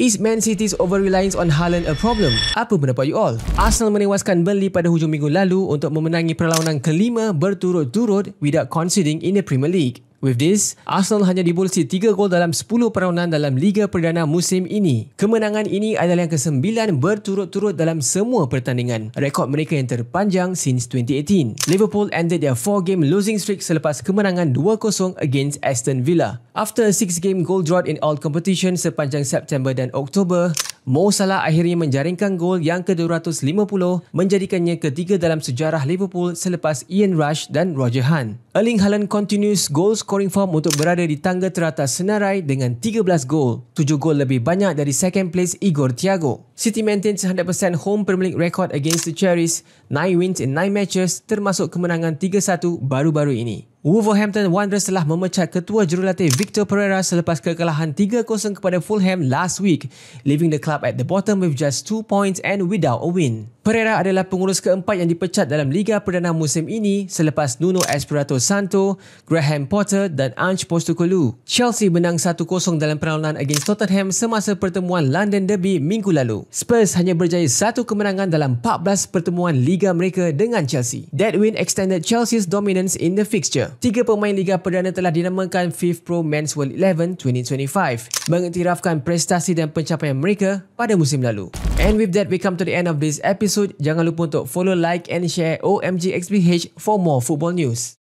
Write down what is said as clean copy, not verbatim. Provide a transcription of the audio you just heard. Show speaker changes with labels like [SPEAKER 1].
[SPEAKER 1] Is Man City's over-reliance on Haaland a problem? Apa pendapat you all? Arsenal menewaskan Burnley pada hujung minggu lalu untuk memenangi perlawanan kelima berturut-turut without conceding in the Premier League. With this, Arsenal hanya dibolsi 3 gol dalam 10 perlawanan dalam Liga Perdana musim ini. Kemenangan ini adalah yang ke-9 berturut-turut dalam semua pertandingan. Rekod mereka yang terpanjang since 2018. Liverpool ended their 4-game losing streak selepas kemenangan 2-0 against Aston Villa. After a 6-game goal drought in all competition sepanjang September dan Oktober, Mo Salah akhirnya menjaringkan gol yang ke-250 menjadikannya ketiga dalam sejarah Liverpool selepas Ian Rush dan Roger Hunt. Erling Haaland continues goal scoring form untuk berada di tangga teratas senarai dengan 13 gol, 7 gol lebih banyak dari second place Igor Thiago. City maintains 100% home Premier League record against the Cherries, 9 wins in 9 matches termasuk kemenangan 3-1 baru-baru ini. Wolverhampton Wanderers telah memecat ketua jurulatih Victor Pereira selepas kekalahan 3-0 kepada Fulham last week, leaving the club at the bottom with just 2 points and without a win. Pereira adalah pengurus keempat yang dipecat dalam Liga Perdana musim ini selepas Nuno Espirito Santo, Graham Potter dan Ange Postecoglou. Chelsea menang 1-0 dalam perlawanan against Tottenham semasa pertemuan London Derby minggu lalu. Spurs hanya berjaya 1 kemenangan dalam 14 pertemuan Liga mereka dengan Chelsea. That win extended Chelsea's dominance in the fixture. 3 pemain Liga Perdana telah dinamakan Fifth Pro Men's World 11 2025, mengiktirafkan prestasi dan pencapaian mereka pada musim lalu. And with that, we come to the end of this episode. Jangan lupa untuk follow, like and share OMG XPH for more football news.